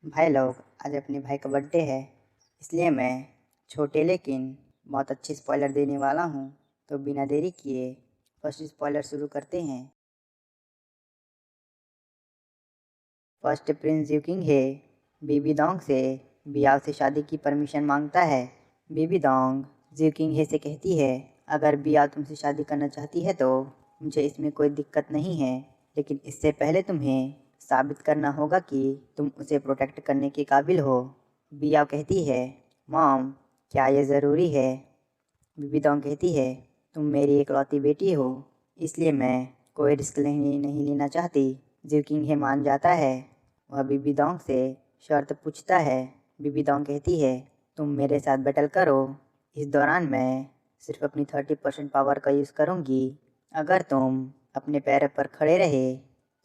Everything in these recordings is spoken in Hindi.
भाई लोग, आज अपने भाई का बर्थडे है। इसलिए मैं छोटे लेकिन बहुत अच्छी स्पॉइलर देने वाला हूँ। तो बिना देरी किए फर्स्ट स्पॉइलर शुरू करते हैं। फर्स्ट प्रिंस यूकिंग है बीबी दोंग से बियाह से शादी की परमिशन मांगता है। बीबी दोंग यूकिंग है से कहती है, अगर बियाह तुमसे शादी करना चाहती है तो मुझे इसमें कोई दिक्कत नहीं है, लेकिन इससे पहले तुम्हें साबित करना होगा कि तुम उसे प्रोटेक्ट करने के काबिल हो। बिया कहती है, मॉम क्या ये ज़रूरी है? बीबी दोंग कहती है, तुम मेरी इकलौती बेटी हो, इसलिए मैं कोई रिस्क नहीं लेना चाहती। जिवकिंग हे मान जाता है। वह बीबी दोंग से शर्त पूछता है। बीबी दोंग कहती है, तुम मेरे साथ बैटल करो। इस दौरान मैं सिर्फ अपनी 30% पावर का यूज़ करूँगी। अगर तुम अपने पैरों पर खड़े रहे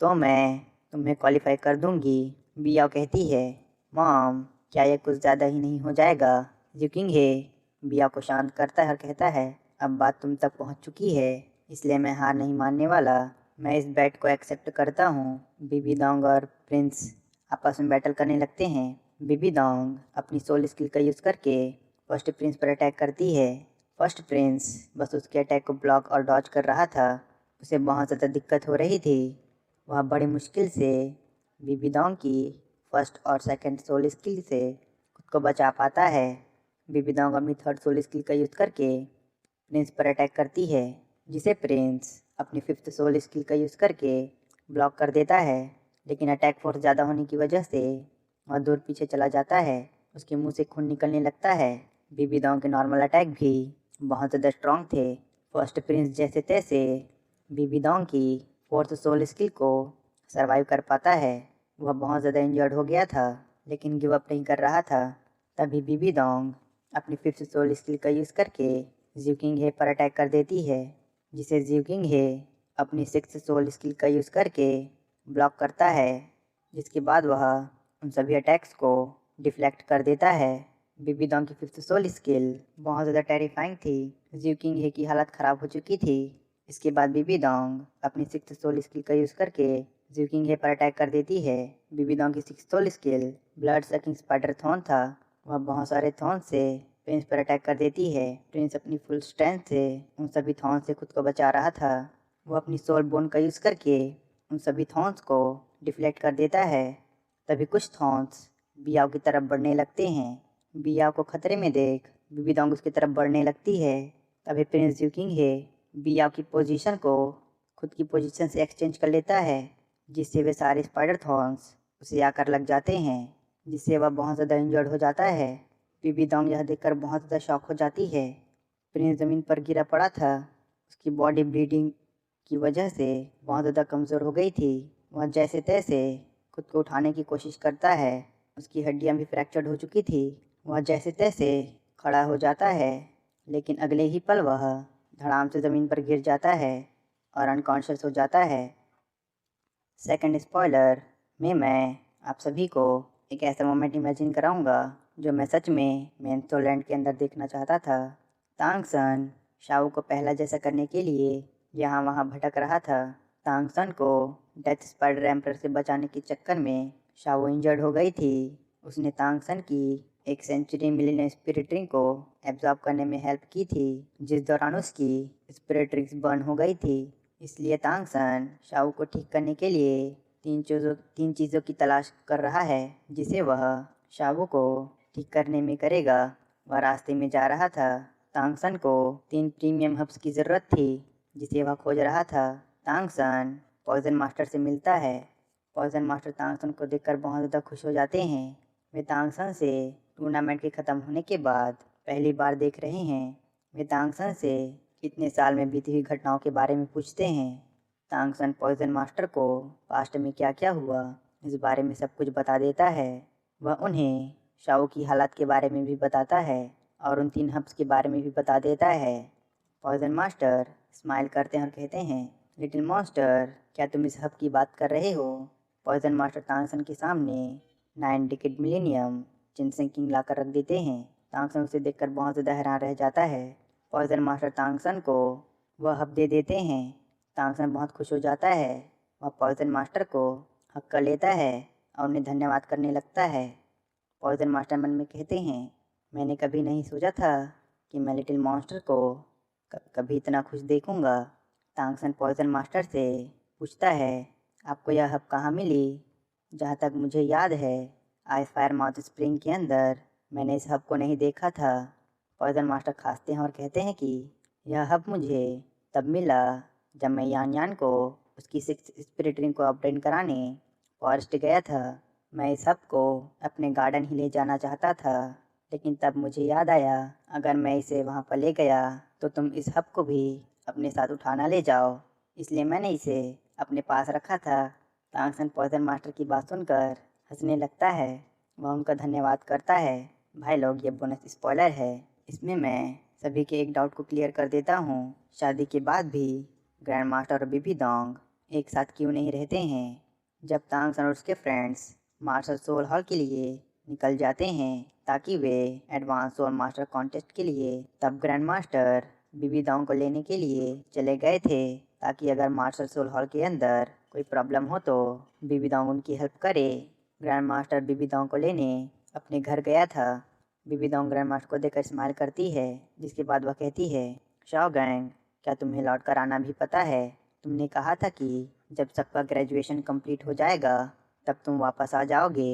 तो मैं तुम्हें क्वालिफाई कर दूँगी। बिया कहती है, मॉम क्या ये कुछ ज़्यादा ही नहीं हो जाएगा? जिवकिंग हे बिया को शांत करता है और कहता है, अब बात तुम तक पहुंच चुकी है, इसलिए मैं हार नहीं मानने वाला। मैं इस बैट को एक्सेप्ट करता हूँ। बीबी दोंग और प्रिंस आपस में बैटल करने लगते हैं। बीबी दोंग अपनी सोल स्किल का यूज़ करके फर्स्ट प्रिंस पर अटैक करती है। फर्स्ट प्रिंस बस उसके अटैक को ब्लॉक और डॉज कर रहा था। उसे बहुत ज़्यादा दिक्कत हो रही थी। वह बड़ी मुश्किल से बीबी दोंग की फर्स्ट और सेकंड सोल स्किल से खुद को बचा पाता है। बीबी दोंग अपनी थर्ड सोल स्किल का यूज़ करके प्रिंस पर अटैक करती है, जिसे प्रिंस अपनी फिफ्थ सोल स्किल का यूज़ करके ब्लॉक कर देता है। लेकिन अटैक फोर्स ज़्यादा होने की वजह से वह दूर पीछे चला जाता है। उसके मुंह से खून निकलने लगता है। बीबी दोंग के नॉर्मल अटैक भी बहुत ज़्यादा स्ट्रॉन्ग थे। फर्स्ट प्रिंस जैसे तैसे बीबी दोंग की फोर्थ सोल स्किल को सर्वाइव कर पाता है। वह बहुत ज़्यादा इंजर्ड हो गया था, लेकिन गिव अप नहीं कर रहा था। तभी बीबी दोंग अपनी फिफ्थ सोल स्किल का यूज़ करके जिवकिंग हे पर अटैक कर देती है, जिसे जिवकिंग हे अपनी सिक्स्थ सोल स्किल का यूज़ करके ब्लॉक करता है, जिसके बाद वह उन सभी अटैक्स को डिफ्लेक्ट कर देता है। बीबी दोंग की फिफ्थ सोल स्किल बहुत ज़्यादा टेरिफाइंग थी। जिवकिंग हे की हालत ख़राब हो चुकी थी। इसके बाद बीबी दोंग अपनी सिक्स्थ सोल स्किल का यूज़ करके जिवकिंग हे पर अटैक कर देती है। बीबी दोंग की sixth soul skill blood sucking spider thorn था। वह बहुत सारे थॉर्न से प्रिंस पर अटैक कर देती है। प्रिंस अपनी फुल स्ट्रेंथ से उन सभी थॉर्न से खुद को बचा रहा था। वह अपनी सोल बोन का यूज़ करके उन सभी थॉर्न्स को डिफ्लेक्ट कर देता है। तभी कुछ थॉर्न्स बियाओ की तरफ बढ़ने लगते हैं। बियाओ को खतरे में देख बीबी दोंग उसकी तरफ बढ़ने लगती है। तभी प्रिंस जिवकिंग हे बियाओ की पोजीशन को खुद की पोजीशन से एक्सचेंज कर लेता है, जिससे वे सारे स्पाइडर थॉर्न्स उसे आकर लग जाते हैं, जिससे वह बहुत ज़्यादा इंजर्ड हो जाता है। बीबी दोंग यह देखकर बहुत ज़्यादा शॉक हो जाती है। प्रिंस ज़मीन पर गिरा पड़ा था। उसकी बॉडी ब्लीडिंग की वजह से बहुत ज़्यादा कमज़ोर हो गई थी। वह जैसे तैसे खुद को उठाने की कोशिश करता है। उसकी हड्डियाँ भी फ्रैक्चर्ड हो चुकी थी। वह जैसे तैसे खड़ा हो जाता है, लेकिन अगले ही पल वह धड़ाम से ज़मीन पर गिर जाता है और अनकॉन्शियस हो जाता है। सेकंड स्पॉइलर में मैं आप सभी को एक ऐसा मोमेंट इमेजिन कराऊंगा जो मैं सच में मेंथो लैंड के अंदर देखना चाहता था। तांग सन शाओ को पहला जैसा करने के लिए यहाँ वहाँ भटक रहा था। तांग सन को डेथ स्पाइडर एम्पर से बचाने के चक्कर में शाओ इंजर्ड हो गई थी। उसने तांग सन की एक सेंचुरी मिलियन स्पिरिट रिंग को एब्जॉर्ब करने में हेल्प की थी, जिस दौरान उसकी स्पिरिट रिंग्स बर्न हो गई थी। इसलिए तांग सन शाओ को ठीक करने के लिए तीन चीज़ों की तलाश कर रहा है, जिसे वह शाओ को ठीक करने में करेगा। वह रास्ते में जा रहा था। तांग सन को 3 प्रीमियम हब्स की ज़रूरत थी, जिसे वह खोज रहा था। तांग सन पॉइजन मास्टर से मिलता है। पॉइजन मास्टर तांग सन को देखकर बहुत ज़्यादा खुश हो जाते हैं। वे तांग सन से टूर्नामेंट के ख़त्म होने के बाद पहली बार देख रहे हैं। वे तांग सन से इतने साल में बीती हुई घटनाओं के बारे में पूछते हैं। तांग सन पॉइजन मास्टर को पास्ट में क्या क्या हुआ इस बारे में सब कुछ बता देता है। वह उन्हें शाओ की हालत के बारे में भी बताता है और उन 3 हब्स के बारे में भी बता देता है। पॉइजन मास्टर स्माइल करते हैं और कहते हैं, लिटिल मॉन्स्टर क्या तुम इस हब की बात कर रहे हो? पॉइजन मास्टर तांग सन के सामने 9 डिकेड मिलेनियम जिनसेंग किंग लाकर रख देते हैं। तांग सन उसे देखकर बहुत ज़्यादा हैरान रह जाता है। पॉइजन मास्टर तांग सन को वह हब दे देते हैं। तांग सन बहुत खुश हो जाता है। वह पॉइजन मास्टर को हक कर लेता है और उन्हें धन्यवाद करने लगता है। पॉइजन मास्टर मन में कहते हैं, मैंने कभी नहीं सोचा था कि मैं लिटिल मॉन्स्टर को कभी इतना खुश देखूंगा। तांगसन पॉइजन मास्टर से पूछता है, आपको यह हब कहाँ मिली? जहाँ तक मुझे याद है, आइस फायर माउथ स्प्रिंग के अंदर मैंने इस हब को नहीं देखा था। पॉइजन मास्टर खांसते हैं और कहते हैं कि यह हब मुझे तब मिला जब मैं यान यान को उसकी 6 स्पिरिट रिंग को अपडेट कराने फॉरेस्ट गया था। मैं इस हब को अपने गार्डन ही ले जाना चाहता था, लेकिन तब मुझे याद आया, अगर मैं इसे वहाँ पर ले गया तो तुम इस हब को भी अपने साथ उठाना ले जाओ, इसलिए मैंने इसे अपने पास रखा था। तांगसन पॉइजन मास्टर की बात सुनकर हंसने लगता है। वह उनका धन्यवाद करता है। भाई लोग, ये बोनस स्पॉइलर है, इसमें मैं सभी के एक डाउट को क्लियर कर देता हूँ। शादी के बाद भी ग्रैंड मास्टर और बीबी डोंग एक साथ क्यों नहीं रहते हैं? जब तांगसन और उसके फ्रेंड्स मार्शल सोल हॉल के लिए निकल जाते हैं ताकि वे एडवांस सोल मास्टर कॉन्टेस्ट के लिए, तब ग्रैंड मास्टर बीबी डोंग को लेने के लिए चले गए थे ताकि अगर मार्शल सोल हॉल के अंदर कोई प्रॉब्लम हो तो बीबी डोंग उनकी हेल्प करे। ग्रैंड मास्टर बीबी डोंग को लेने अपने घर गया था। बीबी डोंग ग्रैंड मास्टर को देखकर स्माइल करती है, जिसके बाद वह कहती है, शाओ गैंग, क्या तुम्हें लौट कर आना भी पता है? तुमने कहा था कि जब सबका ग्रेजुएशन कंप्लीट हो जाएगा तब तुम वापस आ जाओगे।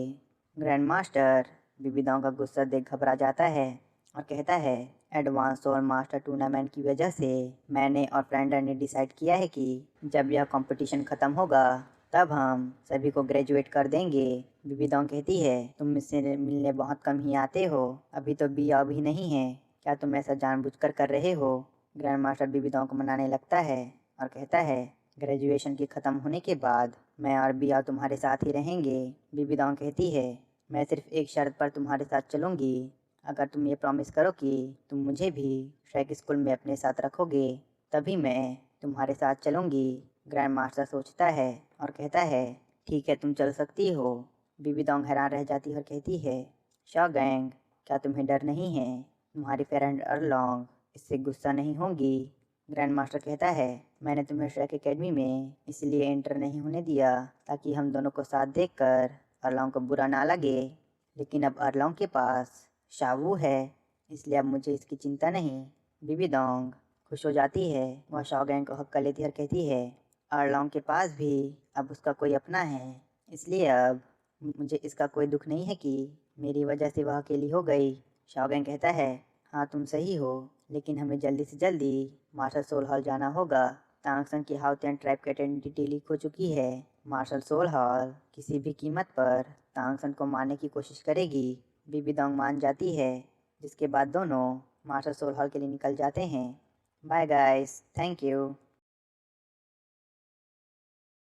ग्रैंड मास्टर बीबी डोंग का गुस्सा देख घबरा जाता है और कहता है, एडवांस सोल मास्टर टूर्नामेंट की वजह से मैंने और फ्रेंडर ने डिसाइड किया है कि जब यह कंपटीशन ख़त्म होगा तब हम सभी को ग्रेजुएट कर देंगे। बीबी डोंग कहती है, तुम मुझसे मिलने बहुत कम ही आते हो, अभी तो बिया भी नहीं है, क्या तुम ऐसा जानबूझकर कर रहे हो? ग्रैंड मास्टर बीबी डोंग को मनाने लगता है और कहता है, ग्रेजुएशन के ख़त्म होने के बाद मैं और बिया तुम्हारे साथ ही रहेंगे। बीबी डोंग कहती है, मैं सिर्फ एक शर्त पर तुम्हारे साथ चलूँगी, अगर तुम ये प्रॉमिस करो कि तुम मुझे भी श्रेक स्कूल में अपने साथ रखोगे तभी मैं तुम्हारे साथ चलूँगी। ग्रैंड मास्टर सोचता है और कहता है, ठीक है, तुम चल सकती हो। बीबी डोंग हैरान रह जाती है और कहती है, शॉ गैंग, क्या तुम्हें डर नहीं है? तुम्हारी फ्रेंड अरलोंग इससे गुस्सा नहीं होंगी? ग्रैंड मास्टर कहता है, मैंने तुम्हें श्रेक एकेडमी में इसलिए एंटर नहीं होने दिया ताकि हम दोनों को साथ देखकर अरलोंग को बुरा ना लगे, लेकिन अब अरलोंग के पास शावू है, इसलिए अब मुझे इसकी चिंता नहीं। बीबी डोंग खुश हो जाती है। वह शॉ गैंग को हक कर लेती है और कहती है, अरलोंग के पास भी अब उसका कोई अपना है, इसलिए अब मुझे इसका कोई दुख नहीं है कि मेरी वजह से वह अकेली हो गई। शॉ गैंग कहता है, हाँ तुम सही हो, लेकिन हमें जल्दी से जल्दी मार्शल सोल हॉल जाना होगा। तांगसन की हाउतियन ट्राइब की आइडेंटिटी लीक हो चुकी है। मार्शल सोल हॉल किसी भी कीमत पर तांगसन को मारने की कोशिश करेगी। बीबी डोंग मान जाती है, जिसके बाद दोनों मार्शल सोल हॉल के लिए निकल जाते हैं। Bye guys, thank you.